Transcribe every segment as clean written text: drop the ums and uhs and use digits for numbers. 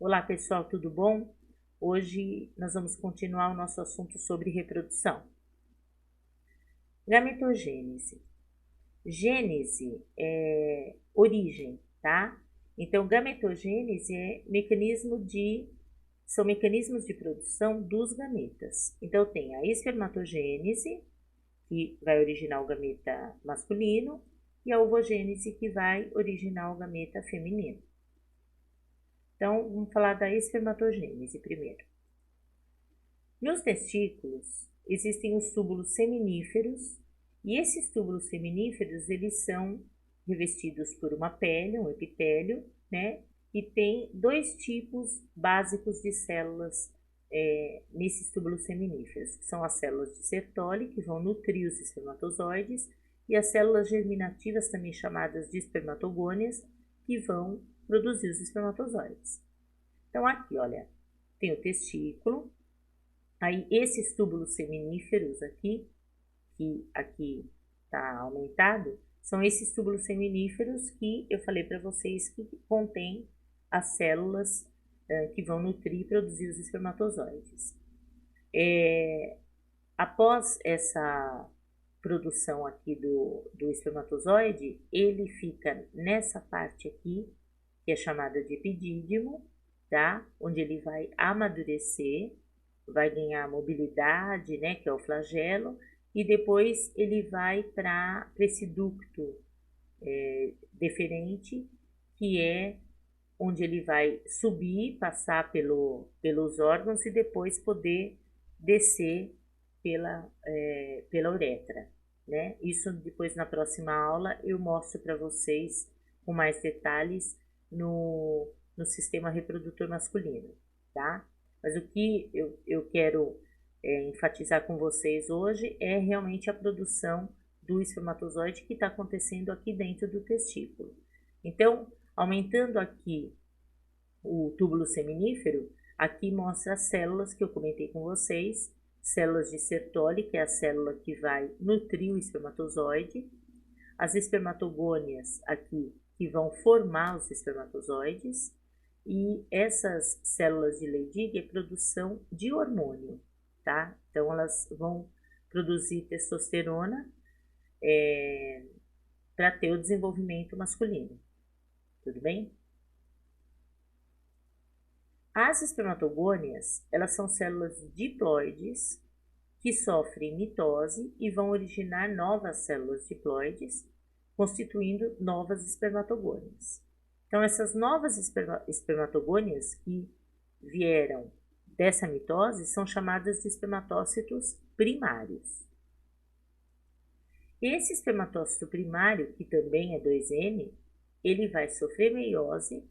Olá pessoal, tudo bom? Hoje nós vamos continuar o nosso assunto sobre reprodução. Gametogênese. Gênese é origem, tá? Então, gametogênese são mecanismos de produção dos gametas. Então, tem a espermatogênese, que vai originar o gameta masculino, e a ovogênese, que vai originar o gameta feminino. Então, vamos falar da espermatogênese primeiro. Nos testículos existem os túbulos seminíferos, e esses túbulos seminíferos, eles são revestidos por uma pele, um epitélio, né? E tem dois tipos básicos de células nesses túbulos seminíferos, que são as células de Sertoli, que vão nutrir os espermatozoides, e as células germinativas, também chamadas de espermatogônias, que vão produzir os espermatozoides. Então, aqui, olha, tem o testículo, aí esses túbulos seminíferos aqui, que aqui está aumentado, são esses túbulos seminíferos que eu falei para vocês que contém as células que vão nutrir e produzir os espermatozoides. Após essa produção aqui do espermatozoide, ele fica nessa parte aqui, que é chamada de epidídimo, tá? Onde ele vai amadurecer, vai ganhar mobilidade, né, que é o flagelo, e depois ele vai para esse ducto deferente, que é onde ele vai subir, passar pelos órgãos e depois poder descer pela uretra, né? Isso depois na próxima aula eu mostro para vocês com mais detalhes no sistema reprodutor masculino, tá? Mas o que eu quero enfatizar com vocês hoje é realmente a produção do espermatozoide que está acontecendo aqui dentro do testículo. Então, aumentando aqui o túbulo seminífero, aqui mostra as células que eu comentei com vocês, células de Sertoli, que é a célula que vai nutrir o espermatozoide, as espermatogônias aqui, que vão formar os espermatozoides, e essas células de Leydig é produção de hormônio, tá? Então, elas vão produzir testosterona para ter o desenvolvimento masculino, tudo bem? As espermatogônias, elas são células diploides que sofrem mitose e vão originar novas células diploides, constituindo novas espermatogônias. Então, essas novas espermatogônias que vieram dessa mitose são chamadas de espermatócitos primários. Esse espermatócito primário, que também é 2N, ele vai sofrer meiose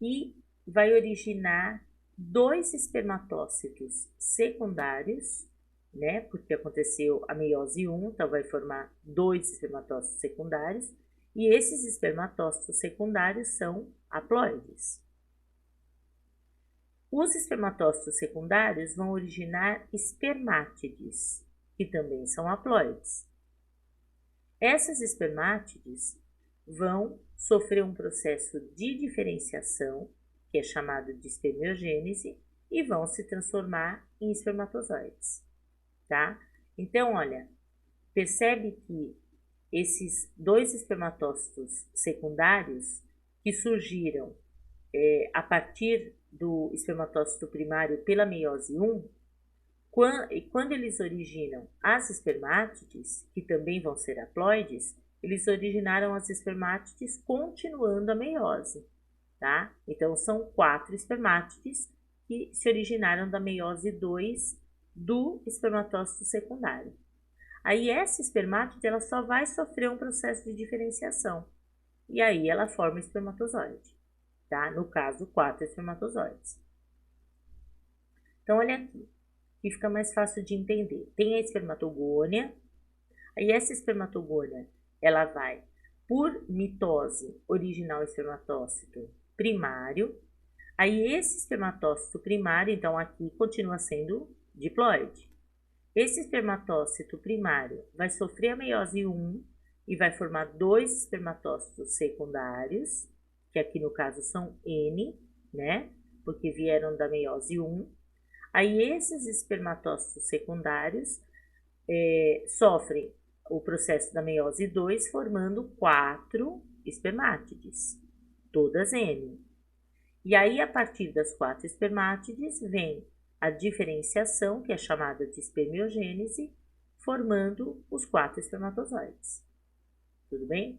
e vai originar dois espermatócitos secundários, né? Porque aconteceu a meiose 1, então vai formar dois espermatócitos secundários, e esses espermatócitos secundários são haploides. Os espermatócitos secundários vão originar espermátides, que também são haploides. Essas espermátides vão sofrer um processo de diferenciação, que é chamado de espermiogênese, e vão se transformar em espermatozoides, tá? Então, olha, percebe que esses dois espermatócitos secundários que surgiram a partir do espermatócito primário pela meiose 1, quando eles originam as espermátides, que também vão ser haploides, eles originaram as espermátides continuando a meiose, tá? Então, são 4 espermátides que se originaram da meiose 2 do espermatócito secundário. Aí, essa espermátide, ela só vai sofrer um processo de diferenciação. E aí, ela forma o espermatozoide, tá? No caso, 4 espermatozoides. Então, olha aqui, que fica mais fácil de entender. Tem a espermatogônia, aí essa espermatogônia, ela vai, por mitose, originar o espermatócito primário. Aí, esse espermatócito primário, então, aqui continua sendo diploide. Esse espermatócito primário vai sofrer a meiose 1 e vai formar dois espermatócitos secundários, que aqui no caso são N, né? porque vieram da meiose 1. Aí esses espermatócitos secundários sofrem o processo da meiose 2, formando 4 espermátides, todas N. E aí, a partir das 4 espermátides, vem a diferenciação, que é chamada de espermiogênese, formando os 4 espermatozoides. Tudo bem?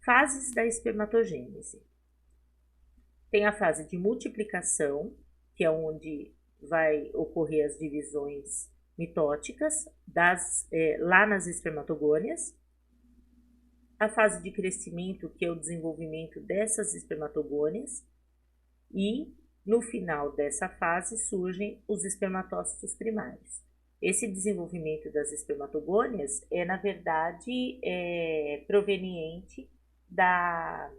Fases da espermatogênese. Tem a fase de multiplicação, que é onde vai ocorrer as divisões mitóticas lá nas espermatogônias. A fase de crescimento, que é o desenvolvimento dessas espermatogônias. E, no final dessa fase, surgem os espermatócitos primários. Esse desenvolvimento das espermatogônias é, na verdade, proveniente das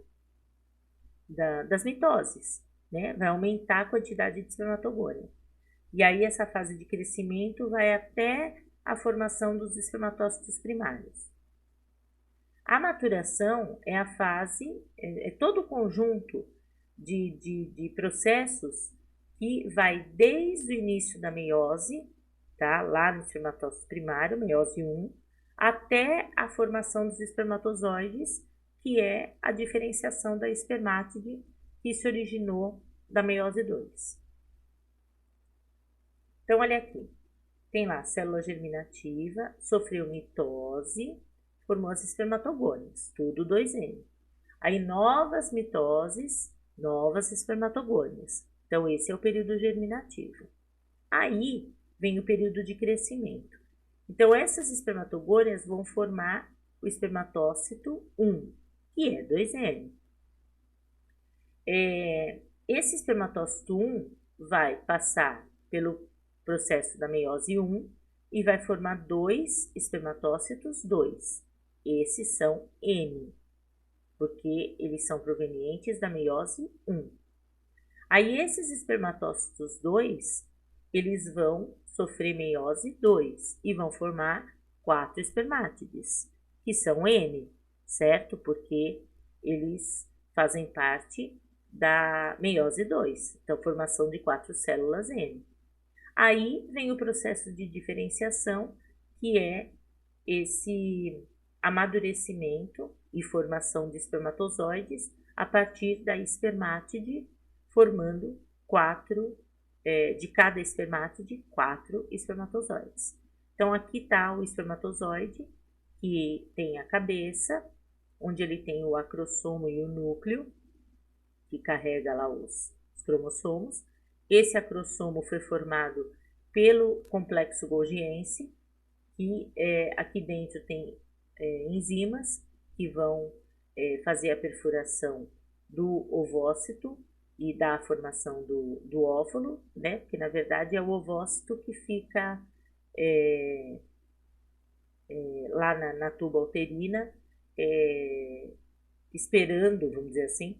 mitoses, né? Vai aumentar a quantidade de espermatogônia. E aí essa fase de crescimento vai até a formação dos espermatócitos primários. A maturação é a fase, é todo o conjunto de processos que vai desde o início da meiose, tá? Lá no espermatócito primário, meiose 1, até a formação dos espermatozoides, que é a diferenciação da espermátide que se originou da meiose 2. Então, olha aqui, tem lá célula germinativa, sofreu mitose, formou as espermatogônias, tudo 2N. Aí, novas mitoses, novas espermatogônias. Então, esse é o período germinativo. Aí, vem o período de crescimento. Então, essas espermatogônias vão formar o espermatócito 1, que é 2N. Esse espermatócito 1 vai passar pelo processo da meiose 1 e vai formar 2 espermatócitos 2. Esses são N, porque eles são provenientes da meiose 1. Aí, esses espermatócitos 2, eles vão sofrer meiose 2 e vão formar 4 espermátides, que são N, certo? Porque eles fazem parte da meiose 2, então formação de 4 células N. Aí vem o processo de diferenciação, que é esse amadurecimento e formação de espermatozoides a partir da espermátide, formando de cada espermátide, 4 espermatozoides. Então, aqui está o espermatozoide, que tem a cabeça, onde ele tem o acrossomo e o núcleo, que carrega lá os cromossomos. Esse acrossomo foi formado pelo complexo golgiense, que aqui dentro tem enzimas que vão fazer a perfuração do ovócito e da formação do óvulo, né? Porque na verdade é o ovócito que fica lá na tuba uterina, esperando, vamos dizer assim,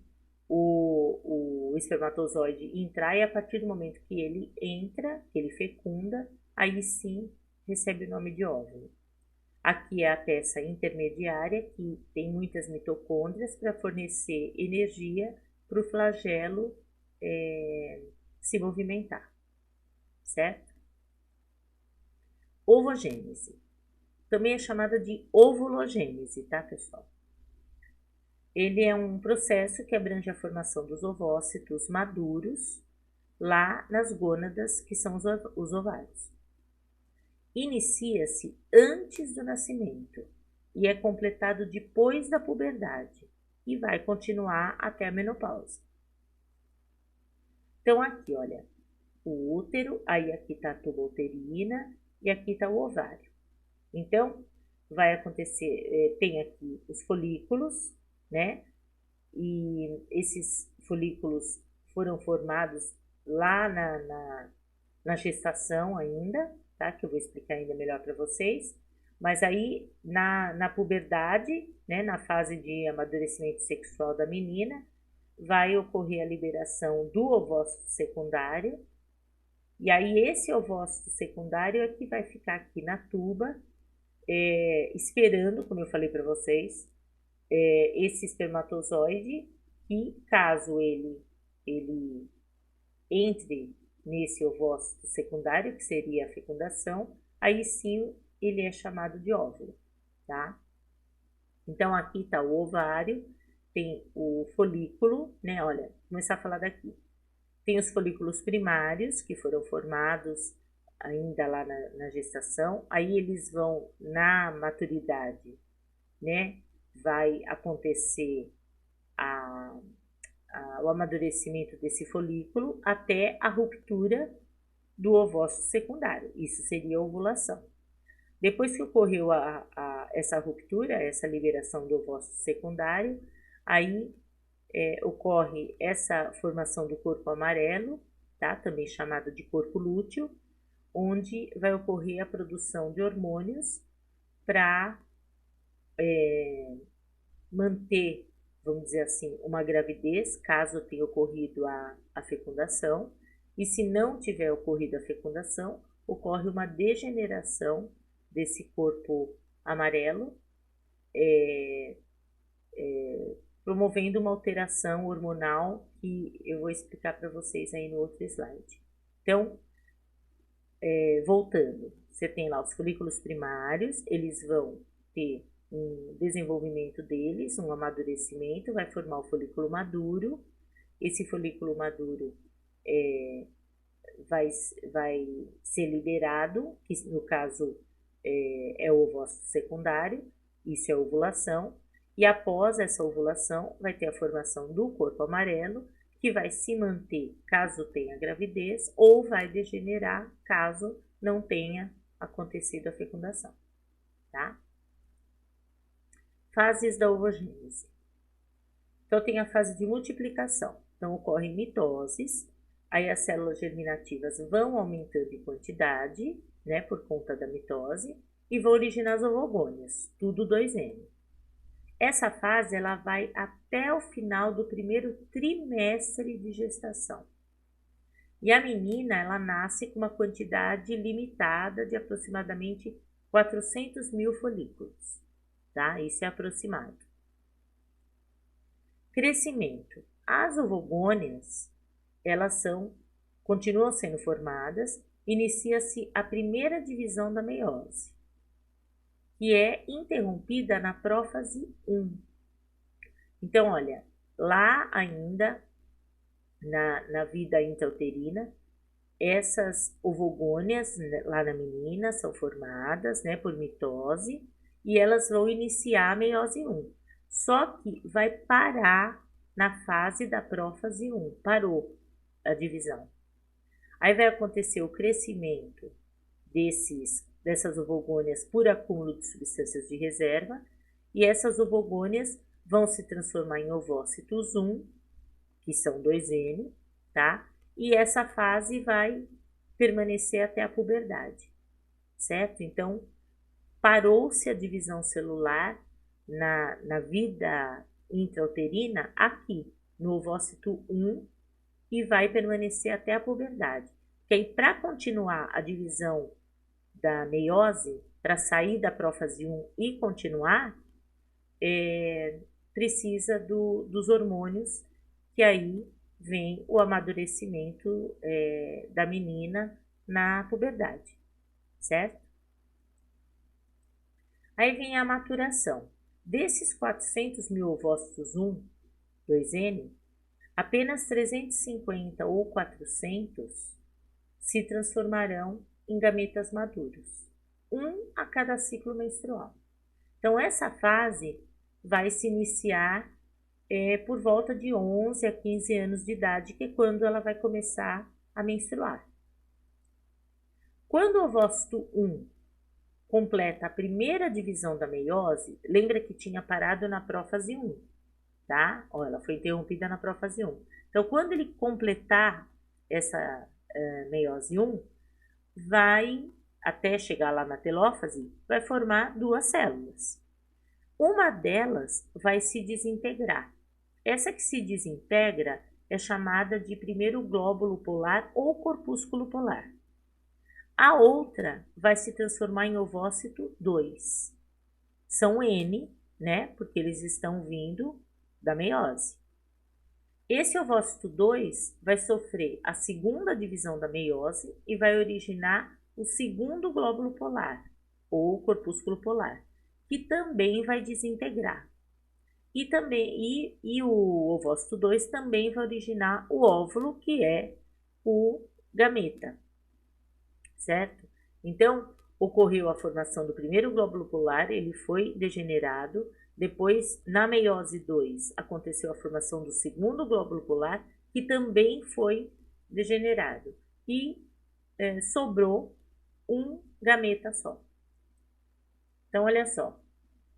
o espermatozoide entrar, e a partir do momento que ele entra, que ele fecunda, aí sim recebe o nome de óvulo. Aqui é a peça intermediária, que tem muitas mitocôndrias para fornecer energia para o flagelo se movimentar, certo? Ovogênese. Também é chamada de ovulogênese, tá, pessoal? Ele é um processo que abrange a formação dos ovócitos maduros lá nas gônadas, que são os ovários. Inicia-se antes do nascimento e é completado depois da puberdade e vai continuar até a menopausa. Então, aqui, olha, o útero, aí aqui está a tuba uterina e aqui está o ovário. Então, vai acontecer, tem aqui os folículos, né? E esses folículos foram formados lá na gestação ainda, tá? Que eu vou explicar ainda melhor para vocês. Mas aí, na puberdade, né? Na fase de amadurecimento sexual da menina, vai ocorrer a liberação do ovócito secundário. E aí, esse ovócito secundário é que vai ficar aqui na tuba, esperando, como eu falei para vocês, esse espermatozoide, e caso ele ele entre nesse ovócito secundário, que seria a fecundação, aí sim ele é chamado de óvulo, tá? Então, aqui está o ovário, tem o folículo, né? Olha, vou começar a falar daqui. Tem os folículos primários, que foram formados ainda lá na gestação, aí eles vão na maturidade, né? Vai acontecer o amadurecimento desse folículo até a ruptura do ovócito secundário. Isso seria a ovulação. Depois que ocorreu essa ruptura, essa liberação do ovócito secundário, aí ocorre essa formação do corpo amarelo, tá? Também chamado de corpo lúteo, onde vai ocorrer a produção de hormônios para manter, vamos dizer assim, uma gravidez, caso tenha ocorrido a fecundação, e se não tiver ocorrido a fecundação, ocorre uma degeneração desse corpo amarelo, promovendo uma alteração hormonal que eu vou explicar para vocês aí no outro slide. Então, voltando, você tem lá os folículos primários, eles vão ter um desenvolvimento deles, um amadurecimento, vai formar o folículo maduro. Esse folículo maduro vai ser liberado, que no caso é o ovócito secundário, isso é a ovulação, e após essa ovulação vai ter a formação do corpo amarelo, que vai se manter caso tenha gravidez, ou vai degenerar caso não tenha acontecido a fecundação, tá? Fases da ovogênese. Então, tem a fase de multiplicação. Então, ocorrem mitoses, aí as células germinativas vão aumentando em quantidade, né, por conta da mitose, e vão originar as ovogônias, tudo 2N. Essa fase, ela vai até o final do primeiro trimestre de gestação. E a menina, ela nasce com uma quantidade limitada de aproximadamente 400 mil folículos, tá? Isso é aproximado. Crescimento. As ovogônias, elas continuam sendo formadas, inicia-se a primeira divisão da meiose, que é interrompida na prófase 1. Então, olha, lá ainda, na vida intrauterina, essas ovogônias lá na menina são formadas, né, por mitose, e elas vão iniciar a meiose 1. Só que vai parar na fase da prófase 1, parou a divisão. Aí vai acontecer o crescimento dessas ovogônias por acúmulo de substâncias de reserva, e essas ovogônias vão se transformar em ovócitos 1, que são 2N, tá? E essa fase vai permanecer até a puberdade, certo? Então, parou-se a divisão celular na vida intrauterina aqui, no ovócito 1, e vai permanecer até a puberdade. Porque aí, para continuar a divisão da meiose, para sair da prófase 1 e continuar, precisa dos hormônios, que aí vem o amadurecimento da menina na puberdade, certo? Aí vem a maturação. Desses 400 mil ovócitos 1, 2N, apenas 350 ou 400 se transformarão em gametas maduros, um a cada ciclo menstrual. Então, essa fase vai se iniciar por volta de 11 a 15 anos de idade, que é quando ela vai começar a menstruar. Quando o ovócito 1 completa a primeira divisão da meiose, lembra que tinha parado na prófase 1, tá? Ó, ela foi interrompida na prófase 1. Então, quando ele completar essa meiose 1, vai, até chegar lá na telófase, vai formar duas células. Uma delas vai se desintegrar. Essa que se desintegra é chamada de primeiro glóbulo polar ou corpúsculo polar. A outra vai se transformar em ovócito 2. São N, né? Porque eles estão vindo da meiose. Esse ovócito 2 vai sofrer a segunda divisão da meiose e vai originar o segundo glóbulo polar, ou corpúsculo polar, que também vai desintegrar. E o ovócito 2 também vai originar o óvulo, que é o gameta, certo? Então, ocorreu a formação do primeiro glóbulo polar, ele foi degenerado. Depois, na meiose 2, aconteceu a formação do segundo glóbulo polar, que também foi degenerado. E sobrou um gameta só. Então, olha só.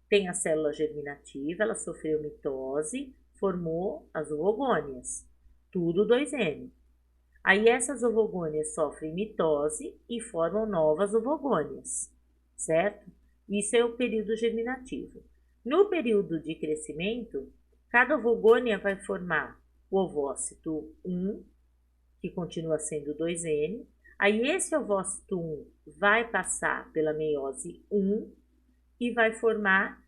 Tem a célula germinativa, ela sofreu mitose, formou as ovogônias. Tudo 2N. Aí essas ovogônias sofrem mitose e formam novas ovogônias, certo? Isso é o período germinativo. No período de crescimento, cada ovogônia vai formar o ovócito 1, que continua sendo 2N. Aí esse ovócito 1 vai passar pela meiose 1 e vai formar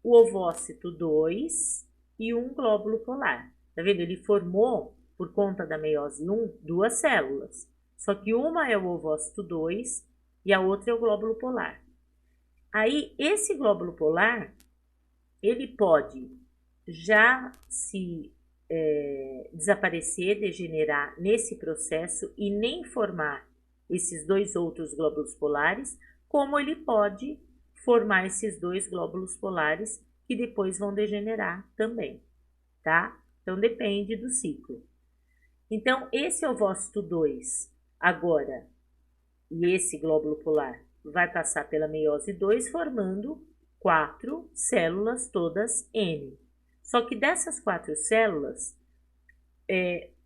o ovócito 2 e um glóbulo polar. Tá vendo? Ele formou, por conta da meiose 1, duas células. Só que uma é o ovócito 2 e a outra é o glóbulo polar. Aí, esse glóbulo polar, ele pode já se desaparecer, degenerar nesse processo e nem formar esses dois outros glóbulos polares, como ele pode formar esses dois glóbulos polares que depois vão degenerar também, tá? Então, depende do ciclo. Então, esse ovócito 2 agora, e esse glóbulo polar, vai passar pela meiose 2, formando 4 células, todas N. Só que dessas 4 células,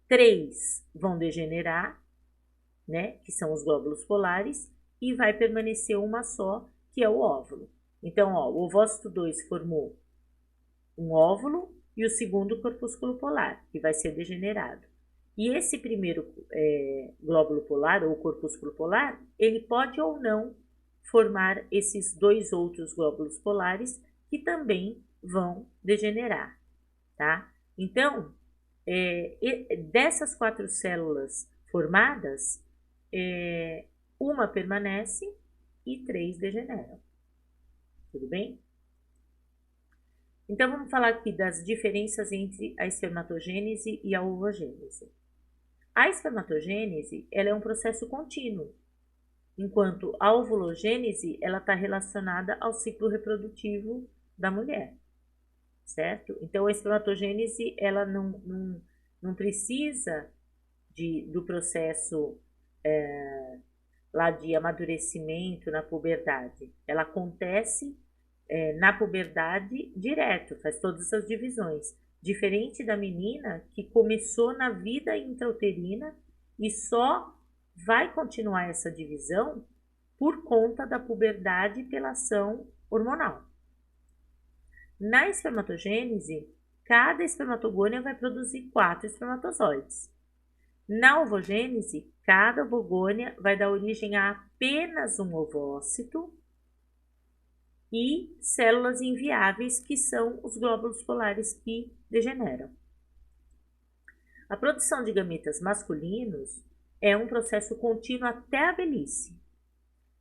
3 vão degenerar, né, que são os glóbulos polares, e vai permanecer uma só, que é o óvulo. Então, ó, o ovócito 2 formou um óvulo e o segundo corpúsculo polar, que vai ser degenerado. E esse primeiro glóbulo polar, ou corpúsculo polar, ele pode ou não formar esses dois outros glóbulos polares, que também vão degenerar, tá? Então, dessas 4 células formadas, uma permanece e 3 degeneram. Tudo bem? Então, vamos falar aqui das diferenças entre a espermatogênese e a ovogênese. A espermatogênese, ela é um processo contínuo, enquanto a ovulogênese, ela está relacionada ao ciclo reprodutivo da mulher, certo? Então, a espermatogênese, ela não precisa do processo lá de amadurecimento na puberdade. Ela acontece na puberdade direto, faz todas essas divisões. Diferente da menina que começou na vida intrauterina e só vai continuar essa divisão por conta da puberdade pela ação hormonal. Na espermatogênese, cada espermatogônia vai produzir 4 espermatozoides. Na ovogênese, cada ovogônia vai dar origem a apenas um ovócito e células inviáveis, que são os glóbulos polares que degeneram. A produção de gametas masculinos é um processo contínuo até a velhice,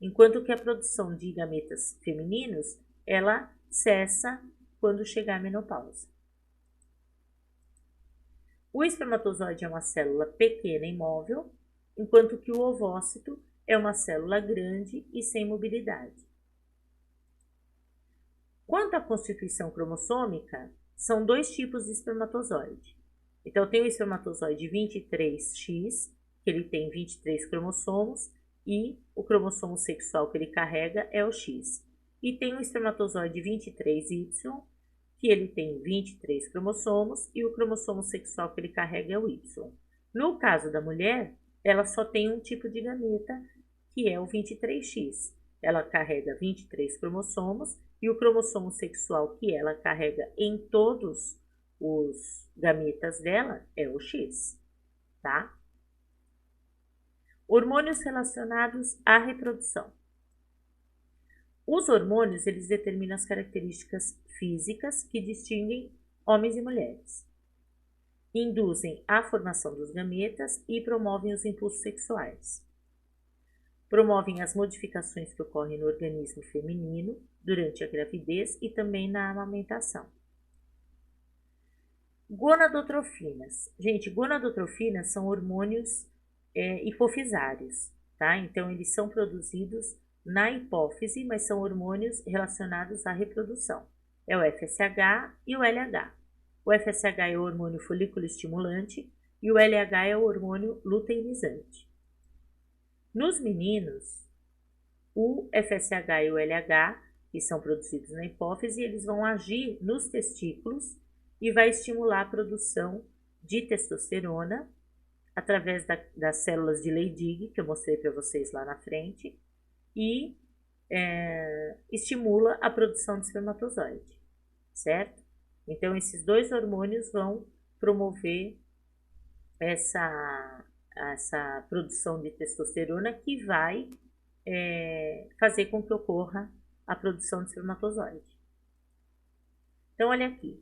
enquanto que a produção de gametas femininos, ela cessa quando chegar a menopausa. O espermatozoide é uma célula pequena e móvel, enquanto que o ovócito é uma célula grande e sem mobilidade. Quanto à constituição cromossômica, são 2 tipos de espermatozoide. Então, tem o espermatozoide 23X, que ele tem 23 cromossomos, e o cromossomo sexual que ele carrega é o X. E tem o espermatozoide 23Y, que ele tem 23 cromossomos, e o cromossomo sexual que ele carrega é o Y. No caso da mulher, ela só tem um tipo de gameta, que é o 23X. Ela carrega 23 cromossomos, e o cromossomo sexual que ela carrega em todos os gametas dela é o X, tá? Hormônios relacionados à reprodução. Os hormônios, eles determinam as características físicas que distinguem homens e mulheres. induzem a formação dos gametas e promovem os impulsos sexuais. Promovem as modificações que ocorrem no organismo feminino durante a gravidez e também na amamentação. Gonadotrofinas. Gente, gonadotrofinas são hormônios hipofisários, tá? Então, eles são produzidos na hipófise, mas são hormônios relacionados à reprodução. É o FSH e o LH. O FSH é o hormônio folículo estimulante e o LH é o hormônio luteinizante. Nos meninos, o FSH e o LH, que são produzidos na hipófise, eles vão agir nos testículos e vai estimular a produção de testosterona através das células de Leydig, que eu mostrei para vocês lá na frente, e estimula a produção de espermatozoide, certo? Então, esses dois hormônios vão promover essa produção de testosterona que vai fazer com que ocorra a produção de espermatozoide. Então, olha aqui.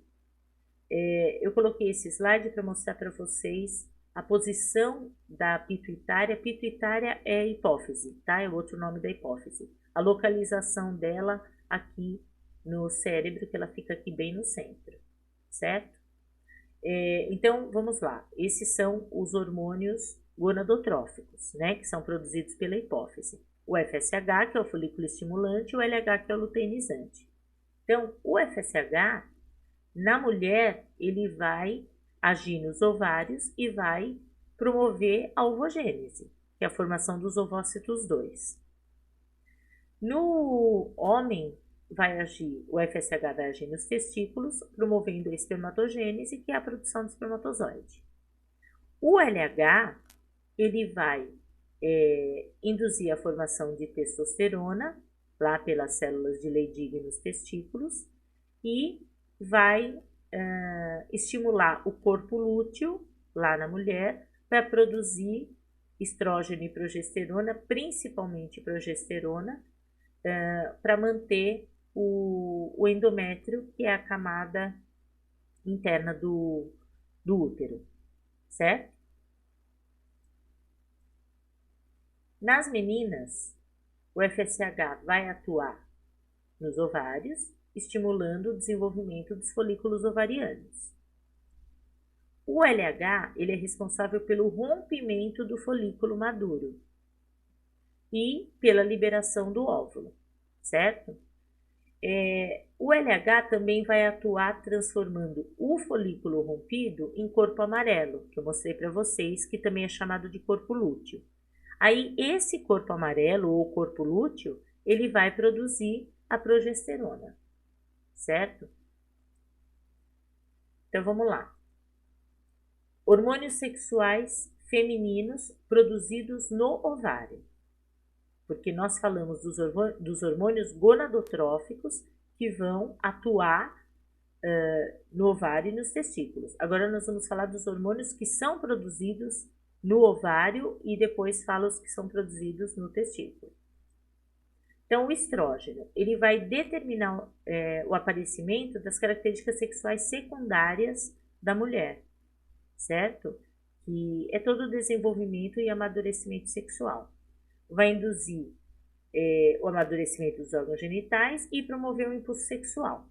Eu coloquei esse slide para mostrar para vocês a posição da pituitária. Pituitária é a hipófise, tá? É o outro nome da hipófise. A localização dela aqui no cérebro, que ela fica aqui bem no centro, certo? Então, vamos lá. Esses são os hormônios gonadotróficos, né? Que são produzidos pela hipófise. O FSH, que é o folículo estimulante, e o LH, que é o luteinizante. Então, o FSH, na mulher, ele vai agir nos ovários e vai promover a ovogênese, que é a formação dos ovócitos 2. No homem, o FSH vai agir nos testículos, promovendo a espermatogênese, que é a produção de espermatozoide. O LH, ele vai induzir a formação de testosterona, lá pelas células de Leydig nos testículos, e vai estimular o corpo lúteo, lá na mulher, para produzir estrógeno e progesterona, principalmente progesterona, para manter o endométrio, que é a camada interna do útero, certo? Nas meninas, o FSH vai atuar nos ovários, estimulando o desenvolvimento dos folículos ovarianos. O LH, ele é responsável pelo rompimento do folículo maduro e pela liberação do óvulo, certo? O LH também vai atuar transformando o folículo rompido em corpo amarelo, que eu mostrei para vocês, que também é chamado de corpo lúteo. Aí, esse corpo amarelo ou corpo lúteo, ele vai produzir a progesterona, certo? Então, vamos lá. Hormônios sexuais femininos produzidos no ovário. Porque nós falamos dos hormônios gonadotróficos que vão atuar no ovário e nos testículos. Agora nós vamos falar dos hormônios que são produzidos no ovário e depois fala os que são produzidos no testículo. Então, o estrógeno, ele vai determinar o aparecimento das características sexuais secundárias da mulher, certo? Que é todo o desenvolvimento e amadurecimento sexual. Vai induzir o amadurecimento dos órgãos genitais e promover o impulso sexual.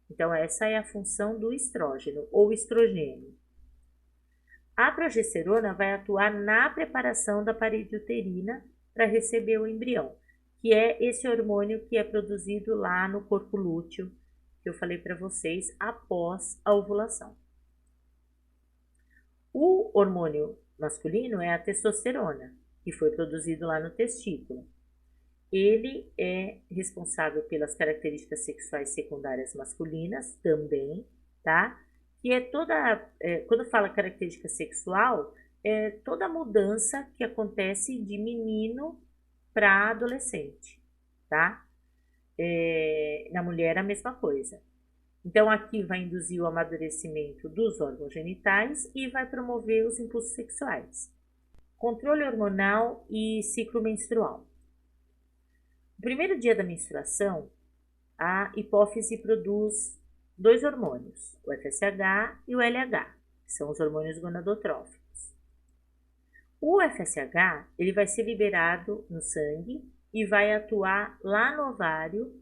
Então, essa é a função do estrógeno ou estrogênio. A progesterona vai atuar na preparação da parede uterina para receber o embrião, que é esse hormônio que é produzido lá no corpo lúteo, que eu falei para vocês, após a ovulação. O hormônio masculino é a testosterona, que foi produzido lá no testículo. Ele é responsável pelas características sexuais secundárias masculinas também, tá? Que é quando fala característica sexual, é toda a mudança que acontece de menino para adolescente, tá? Na mulher a mesma coisa. Então, aqui vai induzir o amadurecimento dos órgãos genitais e vai promover os impulsos sexuais. Controle hormonal e ciclo menstrual. No primeiro dia da menstruação, a hipófise produz dois hormônios, o FSH e o LH. que são os hormônios gonadotróficos. O FSH, ele vai ser liberado no sangue e vai atuar lá no ovário,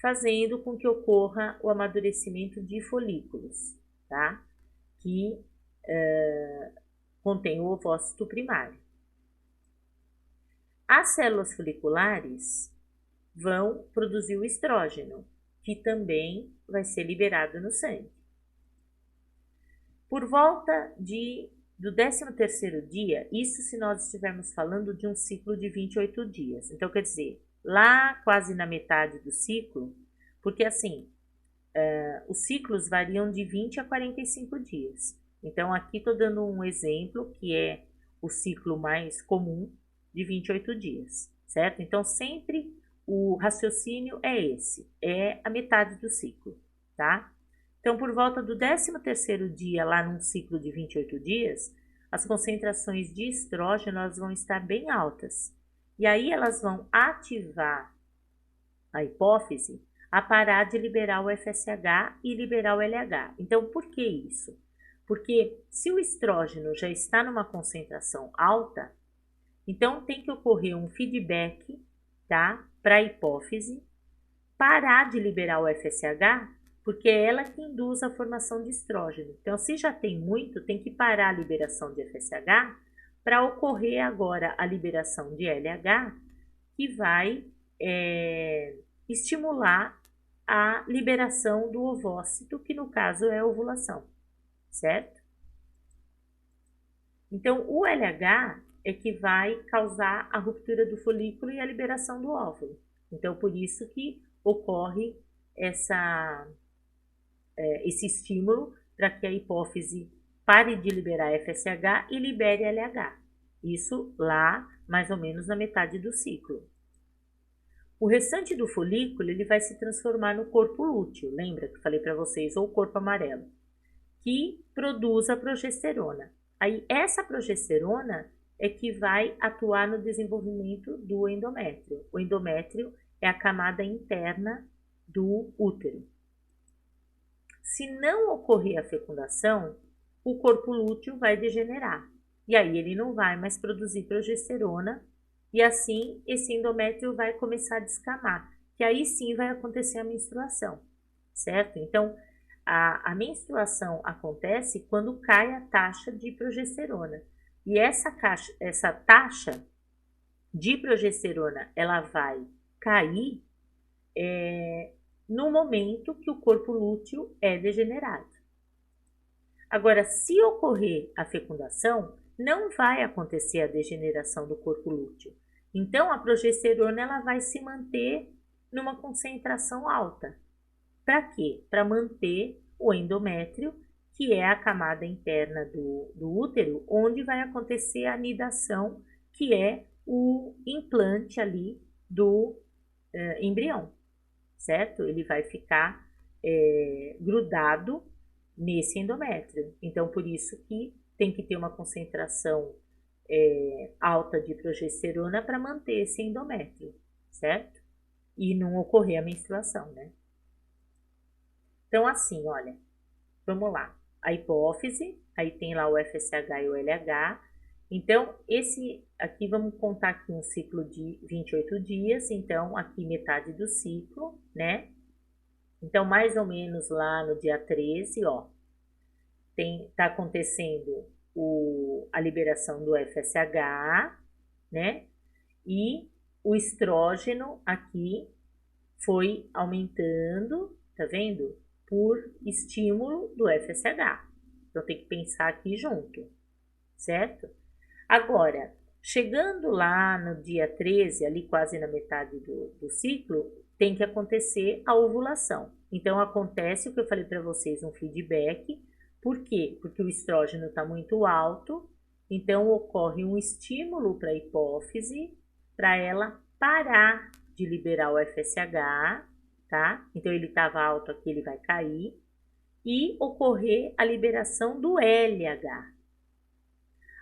fazendo com que ocorra o amadurecimento de folículos, tá? Que contém o ovócito primário. As células foliculares vão produzir o estrógeno, que também vai ser liberado no sangue. Por volta do 13º dia, isso se nós estivermos falando de um ciclo de 28 dias. Então, quer dizer, lá quase na metade do ciclo, porque assim, os ciclos variam de 20 a 45 dias. Então, aqui estou dando um exemplo que é o ciclo mais comum de 28 dias, certo? Então, sempre o raciocínio é esse, é a metade do ciclo, tá? Então, por volta do 13º dia, lá num ciclo de 28 dias, as concentrações de estrógeno elas vão estar bem altas. E aí elas vão ativar a hipófise a parar de liberar o FSH e liberar o LH. Então, por que isso? Porque se o estrógeno já está numa concentração alta, então tem que ocorrer um feedback, tá, para a hipófise parar de liberar o FSH, porque é ela que induz a formação de estrógeno. Então, se já tem muito, tem que parar a liberação de FSH para ocorrer agora a liberação de LH, que vai estimular a liberação do ovócito, que no caso é a ovulação, certo? Então, o LH é que vai causar a ruptura do folículo e a liberação do óvulo. Então, por isso que ocorre esse estímulo para que a hipófise pare de liberar FSH e libere LH. Isso lá, mais ou menos na metade do ciclo. O restante do folículo ele vai se transformar no corpo lúteo, lembra que falei para vocês, ou corpo amarelo, que produz a progesterona. Aí essa progesterona é que vai atuar no desenvolvimento do endométrio. O endométrio é a camada interna do útero. Se não ocorrer a fecundação, o corpo lúteo vai degenerar. E aí ele não vai mais produzir progesterona e assim esse endométrio vai começar a descamar. Que aí sim vai acontecer a menstruação, certo? Então, a menstruação acontece quando cai a taxa de progesterona. E essa taxa de progesterona, ela vai cair no momento que o corpo lúteo é degenerado. Agora, se ocorrer a fecundação, não vai acontecer a degeneração do corpo lúteo. Então, a progesterona ela vai se manter numa concentração alta. Para quê? Para manter o endométrio, que é a camada interna do útero, onde vai acontecer a nidação, que é o implante ali do embrião, certo? Ele vai ficar grudado nesse endométrio. Então, por isso que tem que ter uma concentração alta de progesterona para manter esse endométrio, certo? E não ocorrer a menstruação, né? Então, assim, olha, vamos lá. A hipófise, aí tem lá o FSH e o LH. Então, esse aqui, vamos contar aqui um ciclo de 28 dias. Então, aqui metade do ciclo, né? Então, mais ou menos lá no dia 13, ó, tá acontecendo a liberação do FSH, né? E o estrógeno aqui foi aumentando, tá vendo? Por estímulo do FSH. Então, tem que pensar aqui junto, certo? Agora, chegando lá no dia 13, ali quase na metade do ciclo, tem que acontecer a ovulação. Então, acontece o que eu falei para vocês, um feedback. Por quê? Porque o estrógeno está muito alto, então ocorre um estímulo para a hipófise, para ela parar de liberar o FSH, tá? Então, ele estava alto aqui, ele vai cair, e ocorrer a liberação do LH.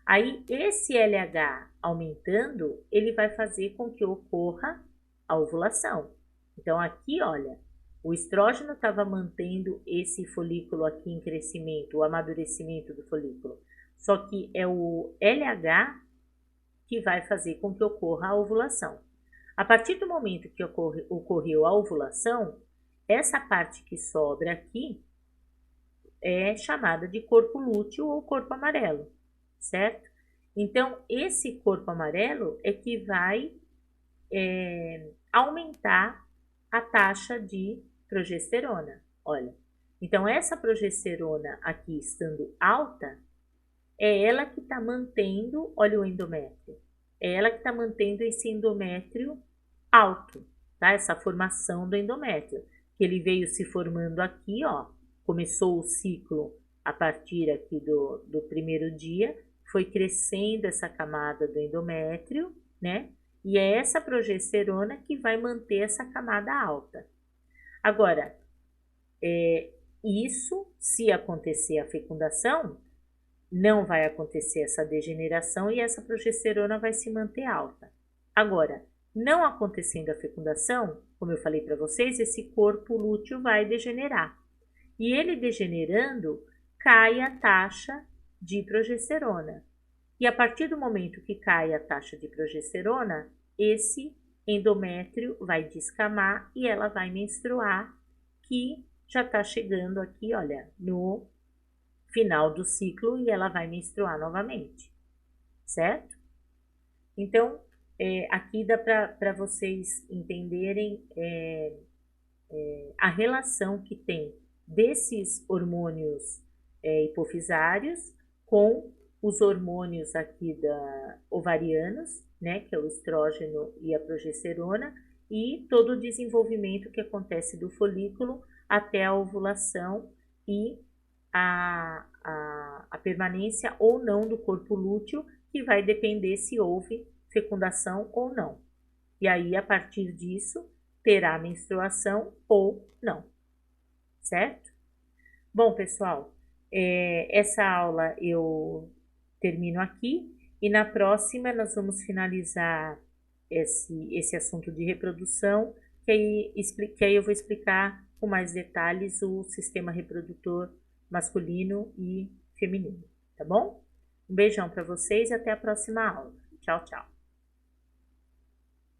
Aí, esse LH aumentando, ele vai fazer com que ocorra a ovulação. Então, aqui, olha, O estrógeno estava mantendo esse folículo aqui em crescimento, o amadurecimento do folículo. Só que é o LH que vai fazer com que ocorra a ovulação. A partir do momento que ocorreu a ovulação, essa parte que sobra aqui é chamada de corpo lúteo ou corpo amarelo, certo? Então, esse corpo amarelo é que vai aumentar a taxa de progesterona. Olha, então essa progesterona aqui estando alta, é ela que está mantendo, olha o endométrio, é ela que está mantendo esse endométrio alto, tá? Essa formação do endométrio, que ele veio se formando aqui, ó, começou o ciclo a partir aqui do primeiro dia, foi crescendo essa camada do endométrio, né? E é essa progesterona que vai manter essa camada alta. Agora, isso, se acontecer a fecundação, não vai acontecer essa degeneração e essa progesterona vai se manter alta. Agora, não acontecendo a fecundação, como eu falei para vocês, esse corpo lúteo vai degenerar. E ele degenerando, cai a taxa de progesterona. E a partir do momento que cai a taxa de progesterona, esse endométrio vai descamar e ela vai menstruar, que já está chegando aqui, olha, no final do ciclo e ela vai menstruar novamente, certo? Então, aqui dá para vocês entenderem a relação que tem desses hormônios hipofisários com os hormônios aqui ovarianos, né, que é o estrógeno e a progesterona, e todo o desenvolvimento que acontece do folículo até a ovulação e a permanência ou não do corpo lúteo, que vai depender se houve fecundação ou não. E aí, a partir disso, terá menstruação ou não, certo? Bom, pessoal, essa aula eu termino aqui e na próxima nós vamos finalizar esse assunto de reprodução, que aí eu vou explicar com mais detalhes o sistema reprodutor masculino e feminino, tá bom? Um beijão para vocês e até a próxima aula. Tchau, tchau.